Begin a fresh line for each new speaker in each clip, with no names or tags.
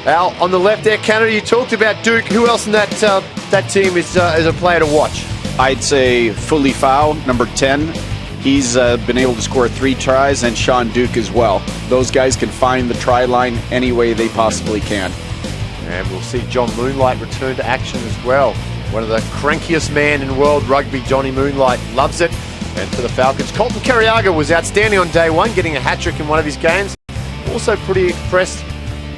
Al, on the left there, Canada, you talked about Duke. Who else in that team is a player to watch?
I'd say Fulifau, number 10. He's been able to score 3 tries, and Sean Duke as well. Those guys can find the try line any way they possibly can.
And we'll see John Moonlight return to action as well. One of the crankiest men in world rugby, Johnny Moonlight, loves it. And for the Falcons, Colton Carriaga was outstanding on day one, getting a hat-trick in one of his games. Also pretty impressed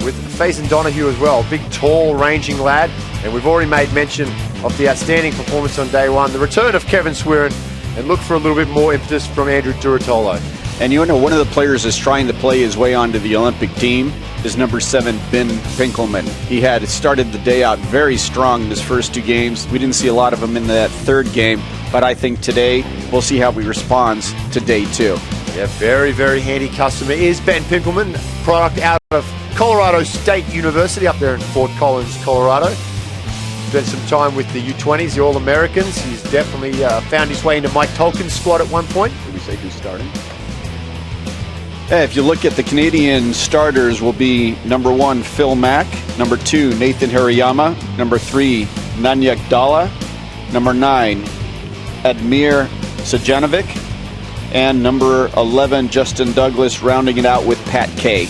with Faison Donahue as well. Big, tall, ranging lad. And we've already made mention of the outstanding performance on day one. The return of Kevin Swearin, and look for a little bit more impetus from Andrew Duratolo.
And you know, one of the players is trying to play his way onto the Olympic team is number 7, Ben Pinkelman. He had started the day out very strong in his first 2 games. We didn't see a lot of him in that 3rd game, but I think today we'll see how he responds to day 2.
Yeah, very, very handy customer is Ben Pinkelman, product out of Colorado State University up there in Fort Collins, Colorado. Spent some time with the U20s, the All-Americans. He's definitely found his way into Mike Tolkin's squad at one point.
Did we say who's starting? If you look at the Canadian starters, will be number 1, Phil Mack, number 2, Nathan Hariyama, number 3, Nanyak Dalla, number 9, Admir Sajanovic, and number 11, Justin Douglas, rounding it out with Pat Kay.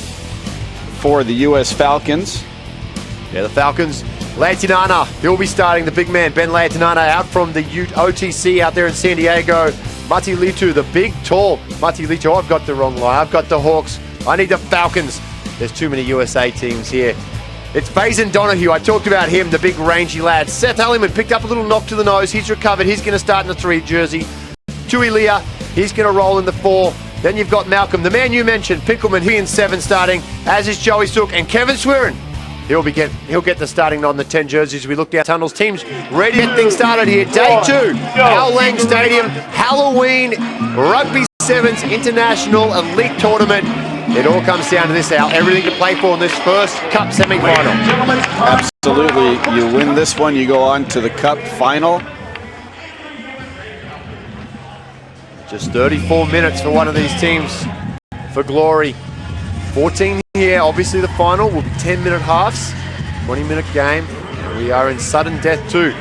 For the U.S. Falcons.
Yeah, the Falcons, Laetinana, he'll be starting, the big man, Ben Laetinana, out from the OTC out there in San Diego. Mati Litu, the big, tall Mati Litu. I've got the wrong line. I've got the Hawks. I need the Falcons. There's too many USA teams here. It's Faison Donahue. I talked about him, the big, rangy lad. Seth Halliman picked up a little knock to the nose. He's recovered. He's going to start in the 3 jersey. Tui Leah, he's going to roll in the 4. Then you've got Malcolm, the man you mentioned, Pinkelman, he in 7 starting, as is Joey Sook and Kevin Swearin. He'll get the starting nod on the 10 jerseys. We look down tunnels. Teams ready to get things started here. Day 2, Al Lang Stadium, Halloween Rugby Sevens International Elite Tournament. It all comes down to this, Al. Everything to play for in this first Cup semi-final.
Absolutely. You win this one, you go on to the Cup final.
Just 34 minutes for one of these teams for glory. 14 here. Obviously the final will be 10-minute halves, 20-minute game. And we are in sudden death too.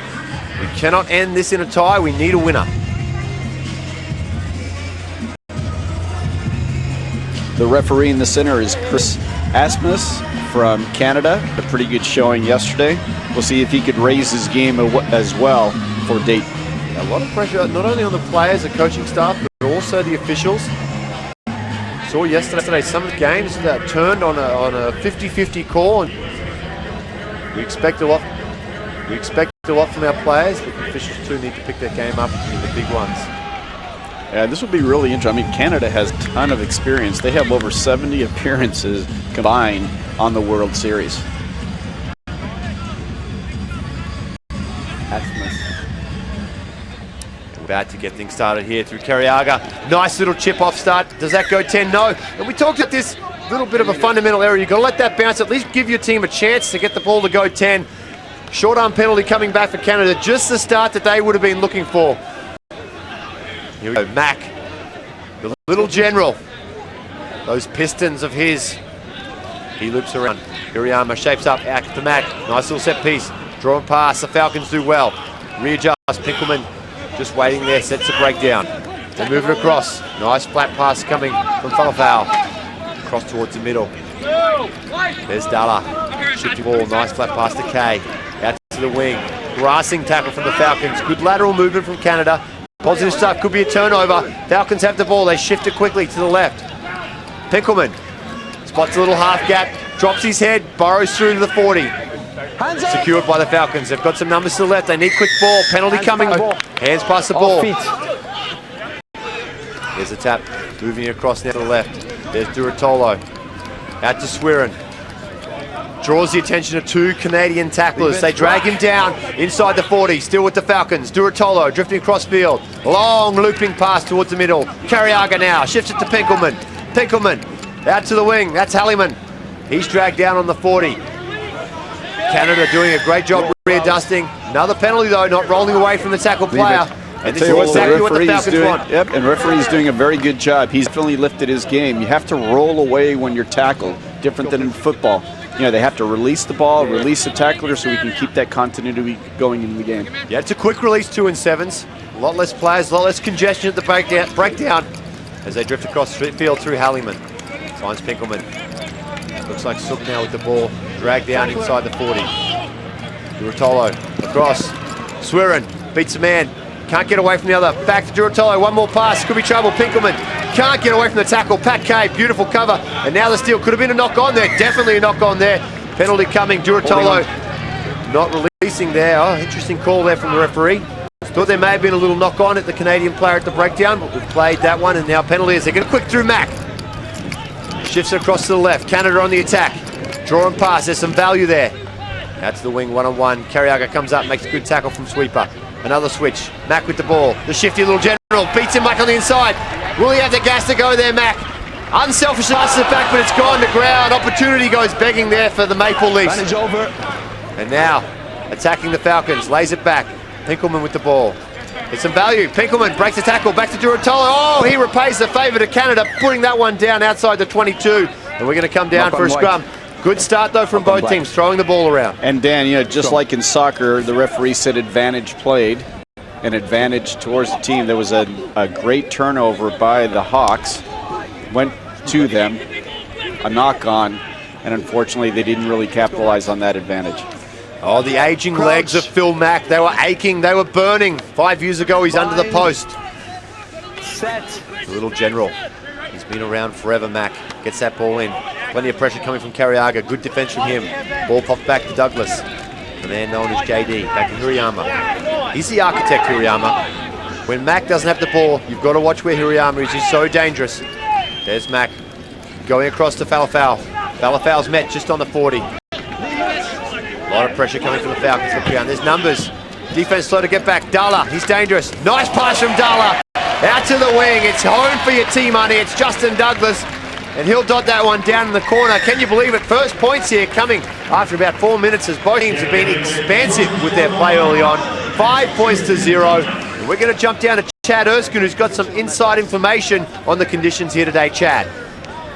We cannot end this in a tie. We need a winner.
The referee in the center is Chris Asmus from Canada. A pretty good showing yesterday. We'll see if he could raise his game as well for date.
A lot of pressure, not only on the players, the coaching staff, but also the officials. Saw yesterday some of the games that turned on a 50-50 call. And we expect a lot. We expect a lot from our players, but the officials too need to pick their game up in the big ones.
Yeah, this will be really interesting. I mean, Canada has a ton of experience. They have over 70 appearances combined on the World Series.
About to get things started here through Carriaga. Nice little chip-off start. Does that go 10? No. And we talked about this little bit of a fundamental error. You've got to let that bounce, at least give your team a chance to get the ball to go 10. Short arm penalty coming back for Canada. Just the start that they would have been looking for. Here we go. Mack, the little general. Those Pistons of his. He loops around. Hirayama shapes up out to Mack. Nice little set piece. Draw and pass. The Falcons do well. Readjust. Pinkelman just waiting there, sets the breakdown. They move it across. Nice flat pass coming from Falcao. Cross towards the middle. There's Dalla. Shifty ball, nice flat pass to Kay. Out to the wing. Grassing tackle from the Falcons. Good lateral movement from Canada. Positive stuff, could be a turnover. Falcons have the ball, they shift it quickly to the left. Pinkelman spots a little half gap, drops his head, burrows through to the 40. Secured by the Falcons. They've got some numbers to the left. They need quick ball. Penalty coming. Hands past the ball. There's a tap. Moving across now to the left. There's Duratolo. Out to Swearin. Draws the attention of 2 Canadian tacklers. They drag him down inside the 40. Still with the Falcons. Duratolo drifting across field. Long looping pass towards the middle. Carriaga now. Shifts it to Pinkelman. Pinkelman out to the wing. That's Halliman. He's dragged down on the 40. Canada doing a great job readjusting. Another penalty though, not rolling away from the tackle player. And this is exactly what the Falcons want.
Yep, and referee's doing a very good job. He's definitely lifted his game. You have to roll away when you're tackled, different than in football. You they have to release the ball, release the tackler, so we can keep that continuity going in the game.
Yeah, it's a quick release, 2 and 7s. A lot less players, a lot less congestion at the breakdown as they drift across the field through Halliman. Finds Pinkelman. Looks like Sook now with the ball, dragged down inside the 40. Duratolo across. Swirin beats a man. Can't get away from the other. Back to Duratolo. One more pass. Could be trouble. Pinkelman can't get away from the tackle. Pat Kay, beautiful cover. And now the steal. Could have been a knock on there. Definitely a knock on there. Penalty coming. Duratolo not releasing there. Oh, interesting call there from the referee. Thought there may have been a little knock on at the Canadian player at the breakdown, but we've played that one, and now penalty as they get quick through Mack. Shifts across to the left. Canada on the attack. Draw and pass. There's some value there. That's the wing, one-on-one. Carriaga comes up, makes a good tackle from sweeper. Another switch. Mack with the ball. The shifty little general beats him back on the inside. Will he have the gas to go there, Mack? Unselfish passes it back, but it's gone to ground. Opportunity goes begging there for the Maple Leafs.
Advantage over.
And now, attacking the Falcons. Lays it back. Pinkelman with the ball. It's some value. Pinkelman breaks the tackle. Back to Duratolo. Oh, he repays the favour to Canada, putting that one down outside the 22. And we're going to come down for a scrum. Good start, though, from both teams, throwing the ball around.
And, Dan, just like in soccer, the referee said advantage played, an advantage towards the team. There was a great turnover by the Hawks, went to them, a knock-on, and unfortunately they didn't really capitalize on that advantage.
Oh, the aging legs of Phil Mack. They were aching, they were burning. 5 years ago, he's under the post.
Set.
The little general. He's been around forever, Mack. Gets that ball in. Plenty of pressure coming from Carriaga. Good defense from him. Ball popped back to Douglas. The man known as JD. Back to Hirayama. He's the architect, Hirayama. When Mack doesn't have the ball, you've got to watch where Hirayama is. He's so dangerous. There's Mack going across to Falafel. Falafal's met just on the 40. A lot of pressure coming from the Falcons. Look down. There's numbers. Defense slow to get back. Dalla, he's dangerous. Nice pass from Dalla. Out to the wing. It's home for your team, honey. It's Justin Douglas. And he'll dot that one down in the corner. Can you believe it? First points here coming after about 4 minutes as both teams have been expansive with their play early on. 5 points to 0. And we're going to jump down to Chad Erskine, who's got some inside information on the conditions here today. Chad.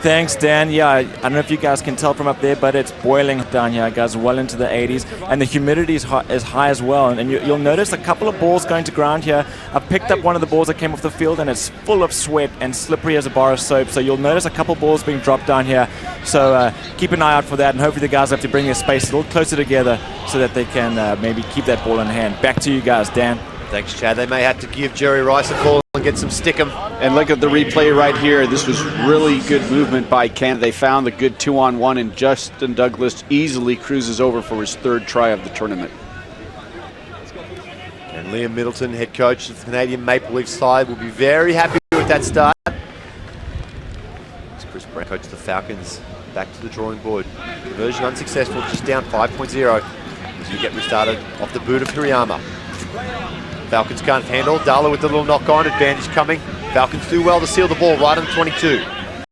Thanks, Dan. Yeah, I don't know if you guys can tell from up there, but it's boiling down here, guys, well into the 80s. And the humidity is high as well. And you'll notice a couple of balls going to ground here. I picked up one of the balls that came off the field, and it's full of sweat and slippery as a bar of soap. So you'll notice a couple balls being dropped down here. So keep an eye out for that. And hopefully the guys have to bring their space a little closer together so that they can maybe keep that ball in hand. Back to you guys, Dan.
Thanks, Chad. They may have to give Jerry Rice a call and get some stickum.
And look at the replay right here. This was really good movement by Canada. They found the good 2-on-1, and Justin Douglas easily cruises over for his 3rd try of the tournament.
And Liam Middleton, head coach of the Canadian Maple Leafs side, will be very happy with that start. As Chris Brown, coach of the Falcons, back to the drawing board. Conversion unsuccessful, just down 5.0 as you get restarted off the boot of Hirayama. Falcons can't handle. Dalla with the little knock-on. Advantage coming. Falcons do well to seal the ball right on the 22.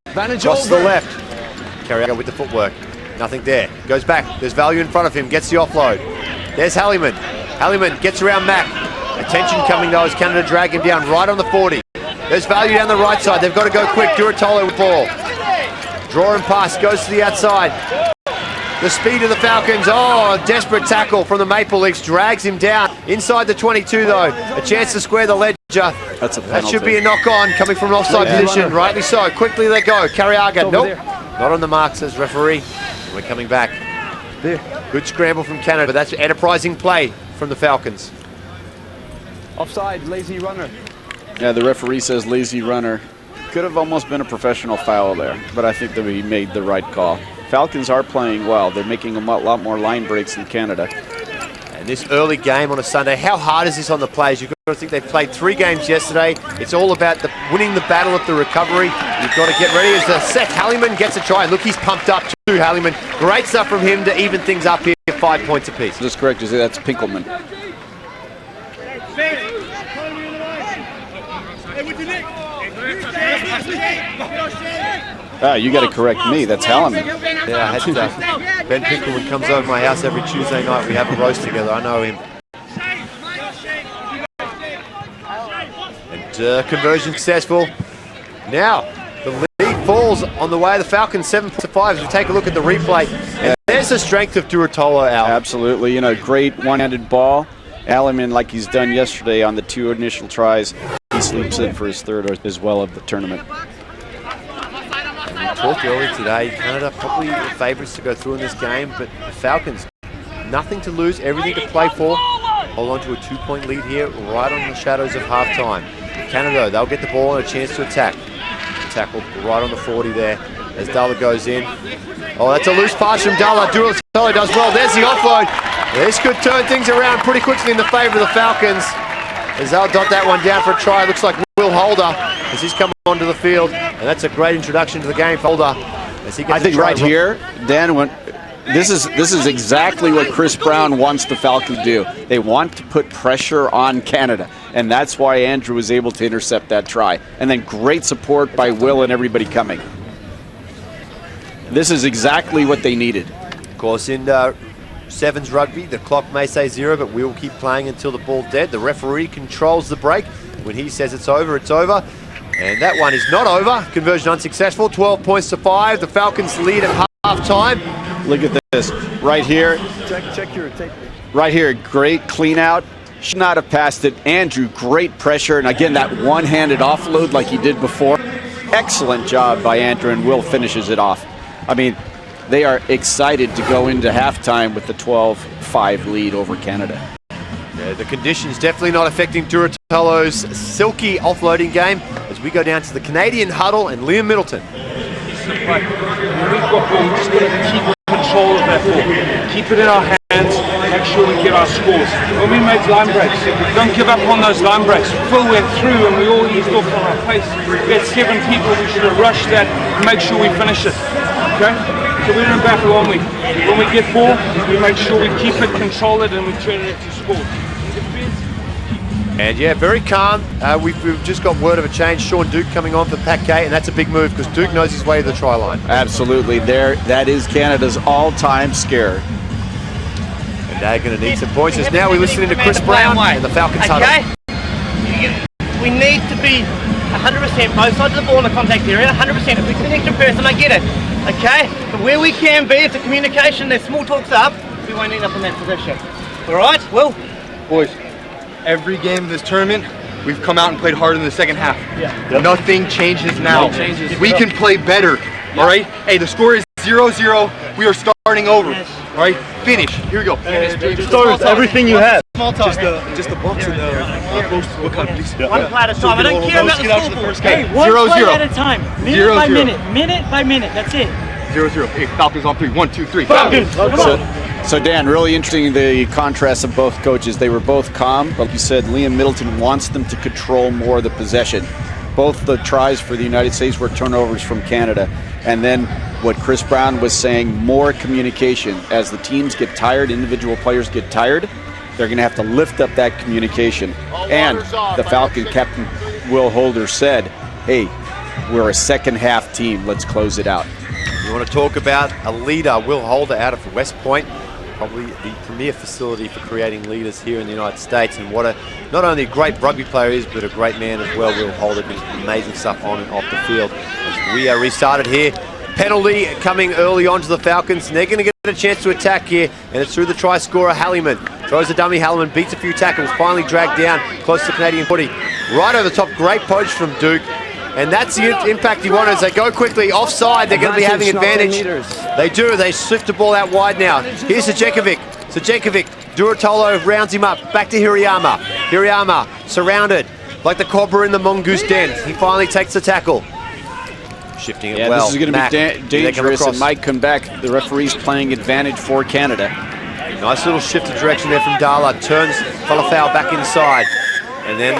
Advantage
Across
over.
to the left. Carriaga with the footwork. Nothing there. Goes back. There's value in front of him. Gets the offload. There's Halliman. Halliman gets around Mack. Attention coming though as Canada drag him down right on the 40. There's value down the right side. They've got to go quick. Duratolo with ball. Draw and pass. Goes to the outside. The speed of the Falcons. Oh, a desperate tackle from the Maple Leafs. Drags him down. Inside the 22, though. A chance to square the ledger.
That's a penalty.
That should be a knock-on coming from an offside position. Rightly so. Quickly they go. Carriaga. Nope. Not on the mark, says referee. We're coming back.
There.
Good scramble from Canada. That's enterprising play from the Falcons.
Offside, lazy runner.
Yeah, the referee says lazy runner. Could have almost been a professional foul there, but I think that he made the right call. Falcons are playing well. They're making a lot more line breaks than Canada.
And this early game on a Sunday, how hard is this on the players? You've got to think they've played 3 games yesterday. It's all about winning the battle of the recovery. You've got to get ready as Seth Halliman gets a try. And look, he's pumped up too, Halliman. Great stuff from him to even things up here, 5 points apiece.
Just correct, you say that's Pinkelman. You got to correct me. That's Halliman.
Yeah, I had to. Ben Pinkelman comes over my house every Tuesday night. We have a roast together. I know him. And conversion successful. Now, the lead falls on the way of the Falcons, 7-5 as we take a look at the replay. And there's the strength of Duratolo, Al.
Absolutely, you know, great one-handed ball. Alleman, like he's done yesterday on the 2 initial tries, he sleeps in for his 3rd as well of the tournament.
We talked earlier today, Canada probably the favourites to go through in this game, but the Falcons, nothing to lose, everything to play for. Hold on to a 2-point lead here, right on the shadows of halftime. Canada, they'll get the ball and a chance to attack. Tackle right on the 40 there as Dalla goes in. Oh, that's a loose pass from Dalla. Duratolo does well. There's the offload. This could turn things around pretty quickly in the favour of the Falcons. As they'll dot that one down for a try. Looks like Will Holder as he's come onto the field. And that's a great introduction to the game for Holder. As he gets
I think right here, Dan, this is exactly what Chris Brown wants the Falcons to do. They want to put pressure on Canada, and that's why Andrew was able to intercept that try. And then great support by Will and everybody coming. This is exactly what they needed.
Of course, in Sevens rugby, the clock may say 0, but we will keep playing until the ball's dead. The referee controls the break. When he says it's over, it's over. And that one is not over. Conversion unsuccessful. 12 points to 5. The Falcons lead at half-time.
Look at this right here.
Check your tape.
Right here, great clean out. Should not have passed it. Andrew, great pressure. And again, that one-handed offload like he did before. Excellent job by Andrew, and Will finishes it off. I mean, they are excited to go into halftime with the 12-5 lead over Canada.
Yeah, the conditions definitely not affecting Duratolo's silky offloading game as we go down to the Canadian huddle and Liam Middleton.
When we've got ball, we're just going to keep control of that ball. Keep it in our hands, make sure we get our scores. When we make line breaks, don't give up on those line breaks. Phil went through and we all eased off on our pace. We had 7 people, we should have rushed that and make sure we finish it. Okay? So we don't back one week. When we get ball, we make sure we keep it, control it, and we turn it into scores.
And yeah, very calm. We've just got word of a change. Sean Duke coming on for Pat Kay, and that's a big move because Duke knows his way to the try line.
Absolutely. That is Canada's all-time scare.
And they're going to need some points. As now we're listening to Chris Brown and the Falcons huddle.
We need to be 100% both sides of the ball in the contact area. 100%. If we can an extra person, I get it. Okay? But where we can be, if the communication, the small talk's up, we won't end up in that position. All right? Will?
Boys, every game of this tournament, we've come out and played harder in the second half.
Yeah.
Yep. Nothing changes now. We can play better. Yep. All right? Hey, the score is 0-0. We are starting over. Yes. All right? Finish. Here we go.
Start everything you have.
Small talk.
Just the box and the post. What kind of please?
One play at a time. I don't care about the scoreboard.
Hey, one
0-0.
play at a time. Minute by minute. Minute by minute. That's it.
0-0. Hey, Falcons on 3. 1, 2, 3.
Falcons.
So Dan, really interesting the contrast of both coaches. They were both calm, but like you said, Liam Middleton wants them to control more of the possession. Both the tries for the United States were turnovers from Canada. And then what Chris Brown was saying, more communication. As the teams get tired, individual players get tired, they're going to have to lift up that communication. And the Falcon captain, Will Holder, said, hey, we're a second half team. Let's close it out.
You want to talk about a leader, Will Holder out of West Point, probably the premier facility for creating leaders here in the United States, and what a not only a great rugby player is, but a great man as well. Will Holder doing amazing stuff on and off the field. As we are restarted here. Penalty coming early on to the Falcons, and they're going to get a chance to attack here, and it's through the try scorer, Halliman. Throws a dummy, Halliman beats a few tackles, finally dragged down close to Canadian footy. Right over the top, great poach from Duke. And that's the impact he wanted as they go quickly offside. They're going to be having advantage. They do. They shift the ball out wide now. Here's Sajekovic. Duratolo rounds him up. Back to Hirayama. Hirayama surrounded like the cobra in the mongoose den. He finally takes the tackle. Shifting it well.
This is going to be dangerous. It might come back. The referee's playing advantage for Canada.
Nice little shift of direction there from Dalla. Turns Falafel back inside. And then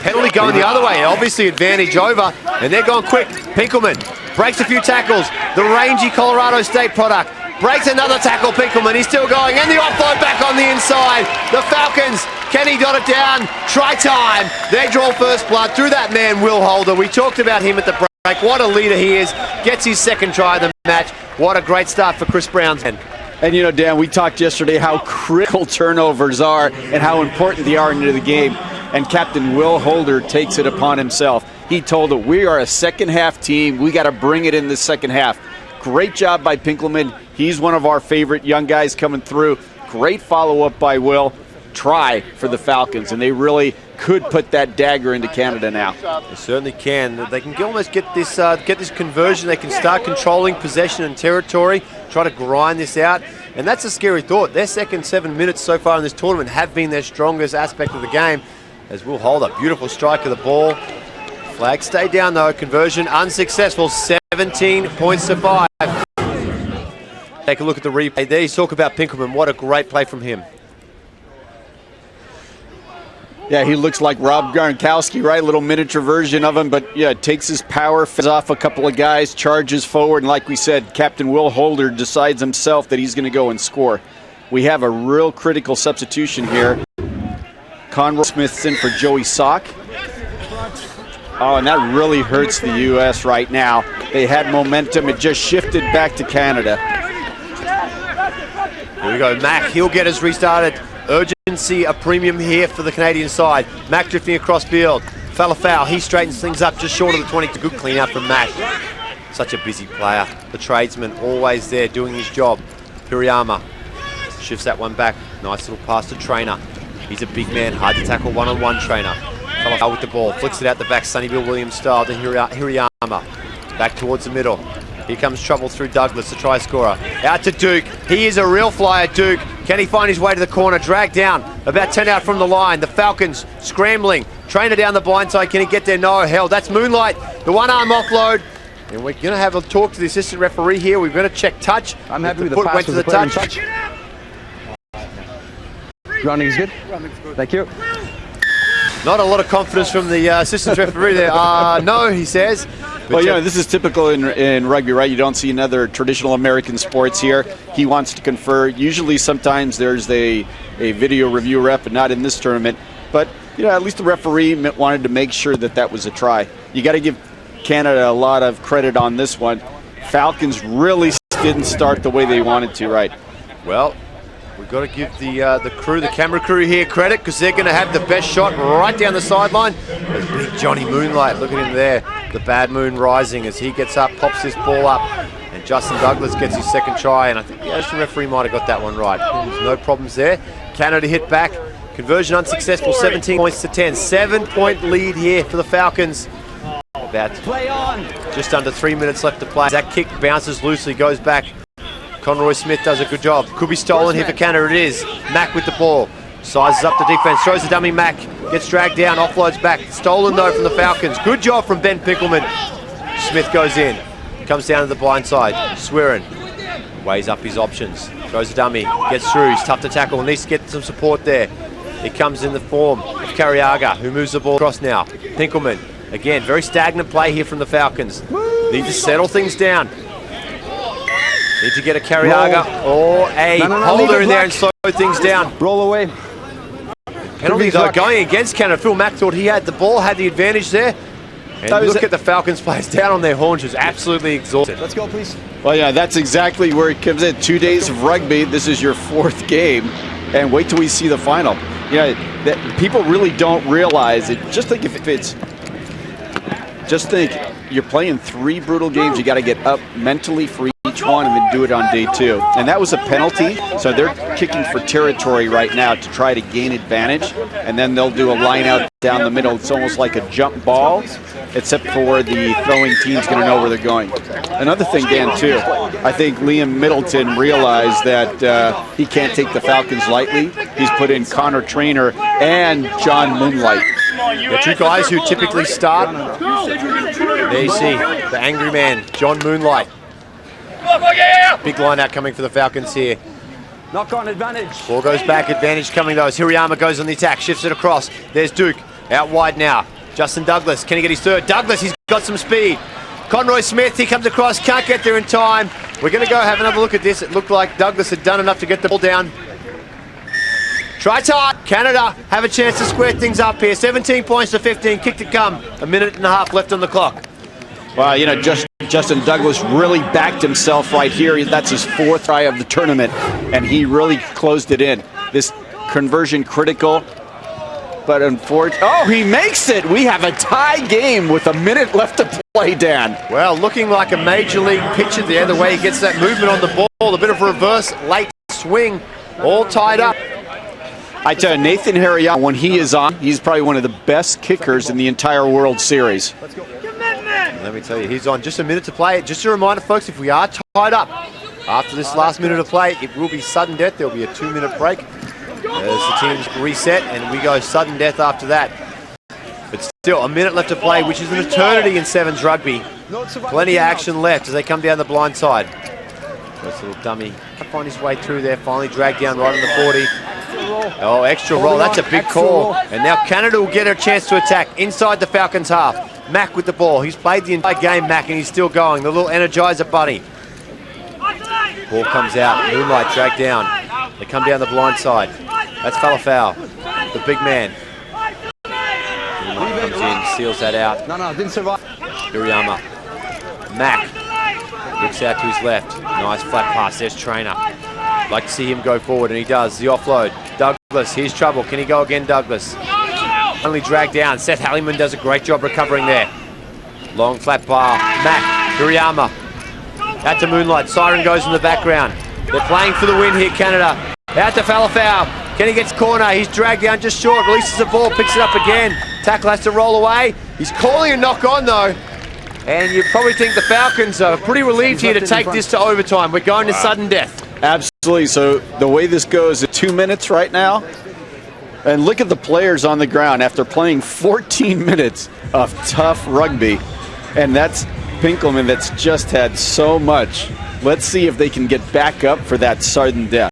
penalty going the other way. Obviously advantage over. And they're going quick. Pinkelman breaks a few tackles. The rangy Colorado State product breaks another tackle. Pinkelman, he's still going. And the offload back on the inside. The Falcons, can he dot it down? Try time. They draw first blood through that man, Will Holder. We talked about him at the break. What a leader he is. Gets his second try of the match. What a great start for Chris Brown's end.
And you know, Dan, we talked yesterday how critical turnovers are and how important they are into the game. And Captain Will Holder takes it upon himself. He told it, we are a second-half team. We got to bring it in the second half. Great job by Pinkelman. He's one of our favorite young guys coming through. Great follow-up by Will. Try for the Falcons, and they really could put that dagger into Canada now.
They certainly can. They can almost get this conversion. They can start controlling possession and territory, try to grind this out. And that's a scary thought. Their second 7 minutes so far in this tournament have been their strongest aspect of the game. As Will Holder, beautiful strike of the ball. Flag stay down though. Conversion unsuccessful. 17 points to 5. Take a look at the replay there. You talk about Pinkelman. What a great play from him.
Yeah, he looks like Rob Gronkowski, right? A little miniature version of him, but yeah, takes his power, fends off a couple of guys, charges forward, and like we said, Captain Will Holder decides himself that he's going to go and score. We have a real critical substitution here. Conroy Smith's in for Joey Sock. Oh, and that really hurts the U.S. right now. They had momentum. It just shifted back to Canada.
Here we go. Mack, he'll get us restarted. Urgency, a premium here for the Canadian side. Mack drifting across field. Falafel, he straightens things up just short of the 20. Good clean out from Mack. Such a busy player. The tradesman always there doing his job. Hirayama shifts that one back. Nice little pass to Trainer. He's a big man, hard to tackle one-on-one. Trainer. Falafel with the ball, flicks it out the back, Sonny Bill Williams style to Hirayama. Back towards the middle. Here comes trouble through Douglas, the try scorer. Out to Duke. He is a real flyer, Duke. Can he find his way to the corner? Dragged down. About 10 out from the line. The Falcons scrambling. Trainer down the blind side. Can he get there? No. Hell, that's Moonlight. The one-arm offload. And we're going to have a talk to the assistant referee here. We're going to check touch.
I'm happy with
the
the
foot
pass.
went to the touch.
Grounding is good. Thank you.
Not a lot of confidence from the assistant referee there. No, he says.
Well, you know, this is typical in rugby, right? You don't see another traditional American sports here. He wants to confer. Usually, sometimes there's a video review rep, but not in this tournament. But, you know, at least the referee wanted to make sure that that was a try. You got to give Canada a lot of credit on this one. Falcons really didn't start the way they wanted to, right?
Well, we've got to give the crew, the camera crew here, credit because they're going to have the best shot right down the sideline. There's big Johnny Moonlight. Look at him there. The bad moon rising as he gets up, pops this ball up, and Justin Douglas gets his second try. And I think the assistant referee might have got that one right. There's no problems there. Canada hit back. Conversion unsuccessful, 17 points to 10. 7-point lead here for the Falcons. About just under 3 minutes left to play. That kick bounces loosely, goes back. Conroy Smith does a good job. Could be stolen here for Canada. It is. Mack with the ball. Sizes up the defense. Throws the dummy Mack. Gets dragged down. Offloads back. Stolen though from the Falcons. Good job from Ben Pinkelman. Smith goes in. Comes down to the blind side. Swearin weighs up his options. Throws the dummy. Gets through. He's tough to tackle. Needs to get some support there. He comes in the form of Carriaga, who moves the ball across now. Pinkelman. Again, very stagnant play here from the Falcons. Need to settle things down. Need to get a Carriaga or a Holder in there and slow things down.
Roll away.
Penalty though going against Canada. Phil Mack thought he had the ball, had the advantage there. And look at the Falcons players down on their haunches, absolutely exhausted.
Let's go, please.
Well, yeah, that's exactly where it comes in. 2 days of rugby. This is your 4th game. And wait till we see the final. Yeah, that people really don't realize it. Just think just think you're playing 3 brutal games. You got to get up mentally for each one and then do it on day 2. And that was a penalty, so they're kicking for territory right now to try to gain advantage. And then they'll do a line out down the middle. It's almost like a jump ball, except for the throwing team's going to know where they're going. Another thing, Dan, too, I think Liam Middleton realized that he can't take the Falcons lightly. He's put in Connor Trainer and John Moonlight.
The 2 guys who typically start. There you see the angry man, John Moonlight. Big line out coming for the Falcons here.
Knock on advantage.
Ball goes back, advantage coming though as Hirayama goes on the attack, shifts it across. There's Duke, out wide now. Justin Douglas, can he get his third? Douglas, he's got some speed. Conroy Smith, he comes across, can't get there in time. We're going to go have another look at this. It looked like Douglas had done enough to get the ball down. Try tight. Canada have a chance to square things up here. 17 points to 15, kick to come. 1.5 minutes left on the clock.
Well, you know, Justin Douglas really backed himself right here. That's his 4th try of the tournament, and he really closed it in. This conversion critical. But unfortunately, oh, he makes it. We have a tie game with a minute left to play, Dan.
Well, looking like a major league pitcher there, the way he gets that movement on the ball, a bit of reverse, late swing, all tied up.
I tell you, Nathan Hariyama, when he is on, he's probably one of the best kickers in the entire World Series.
Let me tell you, he's on just a minute to play. Just a reminder, folks, if we are tied up after this last minute of play, it will be sudden death. There will be a 2-minute break as the teams reset, and we go sudden death after that. But still, a minute left to play, which is an eternity in Sevens rugby. Plenty of action left as they come down the blind side. First little dummy can't find his way through there, finally dragged down right on the 40. Oh, extra roll, that's a big call. And now Canada will get a chance to attack inside the Falcons half. Mack with the ball. He's played the entire game, Mack, and he's still going. The little Energizer bunny. Ball comes out. Moonlight dragged down. They come down the blind side. That's Falafel, the big man. Moonlight comes in, seals that out.
No, didn't survive.
Hirayama. Mack looks out to his left. Nice flat pass. There's Trainer. Like to see him go forward, and he does. The offload. Douglas, here's trouble. Can he go again, Douglas? Only dragged down. Seth Halliman does a great job recovering there. Long flat bar. Mack, Hirayama. Out to Moonlight. Siren goes in the background. They're playing for the win here, Canada. Out to Falafel. Can he get corner? He's dragged down just short. Releases the ball, picks it up again. Tackle has to roll away. He's calling a knock on though. And you probably think the Falcons are pretty relieved here to take this to overtime. We're going to sudden death.
Absolutely. So the way this goes, 2 minutes right now. And look at the players on the ground after playing 14 minutes of tough rugby. And that's Pinkelman that's just had so much. Let's see if they can get back up for that sudden death.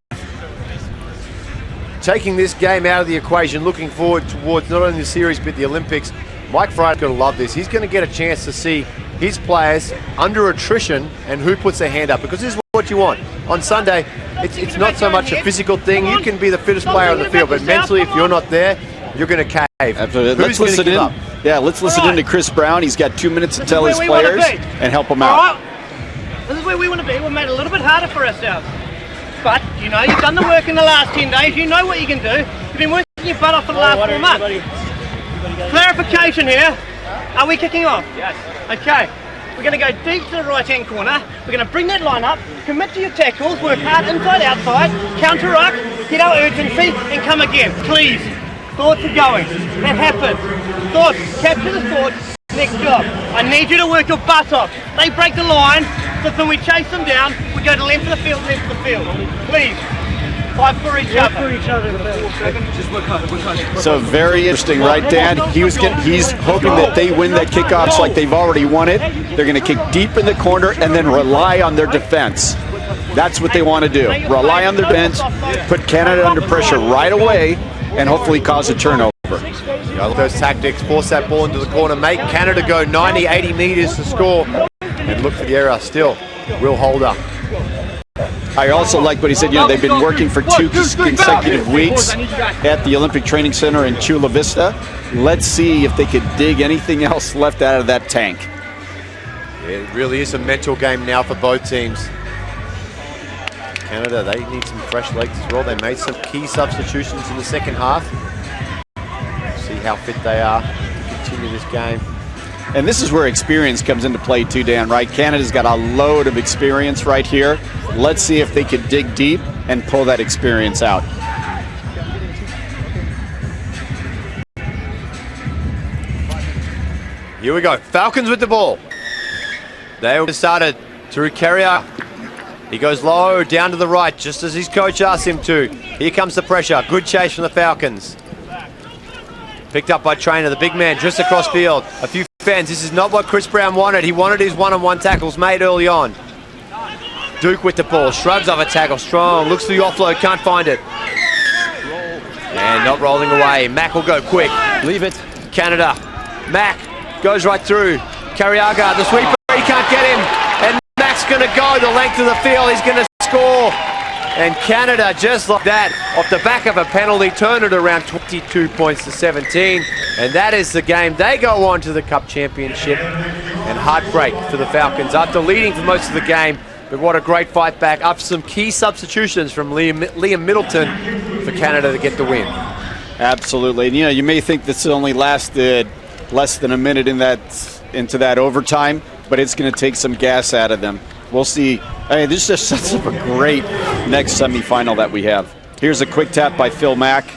Taking this game out of the equation, looking forward towards not only the series but the Olympics. Mike Fry's going to love this. He's going to get a chance to see his players under attrition and who puts their hand up, because this is what you want. On Sunday, it's not so much a physical thing. You can be the fittest player on the field, but mentally, if you're not there, you're going to cave.
Absolutely.
Let's listen in.
Yeah, let's listen in to Chris Brown. He's got 2 minutes to tell his players and help them out.
This is where we want to be. We've made it a little bit harder for ourselves. But, you know, you've done the work in the last 10 days. You know what you can do. You've been working your butt off for the last 4 months. Clarification here. Are we kicking off? Yes. Okay. We're going to go deep to the right-hand corner. We're going to bring that line up, commit to your tackles, work hard inside, outside, counter-ruck, get our urgency, and come again. Please. Thoughts are going. That happens. Thoughts. Capture the thoughts. Next job. I need you to work your butt off. They break the line, so when we chase them down, we go to length of the field, length of the field. Please. Fight for each other.
So very interesting, right, Dan? He's hoping that they win that kickoffs like they've already won it. They're going to kick deep in the corner and then rely on their defense. That's what they want to do. Rely on their defense, put Canada under pressure right away, and hopefully cause a turnover.
Those tactics, force that ball into the corner, make Canada go 90, 80 meters to score, and look for the error. Still, Will Holder.
I also like what he said, they've been working for 2 consecutive weeks at the Olympic Training Center in Chula Vista. Let's see if they could dig anything else left out of that tank.
Yeah, it really is a mental game now for both teams. Canada, they need some fresh legs as well. They made some key substitutions in the second half. See how fit they are to continue this game.
And this is where experience comes into play too, Dan, right? Canada's got a load of experience right here. Let's see if they could dig deep and pull that experience out.
Here we go. Falcons with the ball. They started through Carrier. He goes low, down to the right, just as his coach asked him to. Here comes the pressure. Good chase from the Falcons. Picked up by Trainer, the big man, just across field. A few fans. This is not what Chris Brown wanted. He wanted his one-on-one tackles made early on. Duke with the ball, shrugs off a tackle, strong, looks for the offload, can't find it. And not rolling away. Mack will go quick.
Leave it.
Canada. Mack goes right through. Carriaga, the sweeper, he can't get him. And Mack's going to go the length of the field. He's going to score. And Canada, just like that, off the back of a penalty, turn it around 22 points to 17. And that is the game. They go on to the Cup Championship. And heartbreak for the Falcons after leading for most of the game. But what a great fight back. Up some key substitutions from Liam Middleton for Canada to get the win.
Absolutely. And, you know, you may think this only lasted less than a minute into that overtime, but it's going to take some gas out of them. We'll see. I mean, this just sets up a great next semifinal that we have. Here's a quick tap by Phil Mack.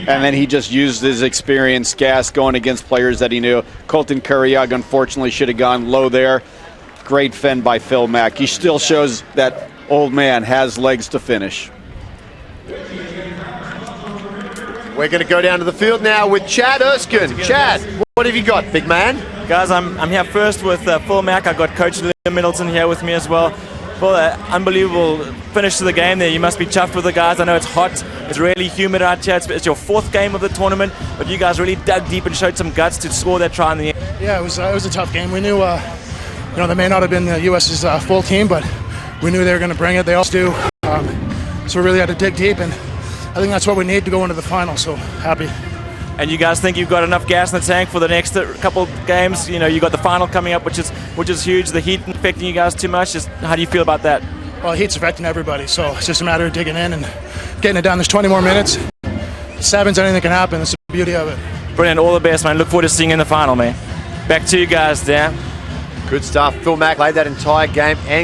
And then he just used his experience, gas, going against players that he knew. Colton Curriog, unfortunately, should have gone low there. Great fend by Phil Mack. He still shows that old man has legs to finish.
We're going to go down to the field now with Chad Erskine. Chad, what have you got, big man?
Guys, I'm here first with Phil Mack. I got Coach Liam Middleton here with me as well. Phil, unbelievable finish to the game there. You must be chuffed with the guys. I know it's hot. It's really humid out here. It's your fourth game of the tournament, but you guys really dug deep and showed some guts to score that try in the end.
Yeah, it was a tough game. We knew, they may not have been the U.S.'s full team, but we knew they were going to bring it. They all do. So we really had to dig deep, and I think that's what we need to go into the final. So happy.
And you guys think you've got enough gas in the tank for the next couple games? You know, you got the final coming up, which is huge. The heat affecting you guys too much. Just how do you feel about that?
Well, heat's affecting everybody, so it's just a matter of digging in and getting it down. There's 20 more minutes. Sevens, anything can happen. That's the beauty of it.
Brilliant. All the best, man. Look forward to seeing you in the final, man. Back to you guys, Dan.
Good stuff. Phil Mack laid that entire game and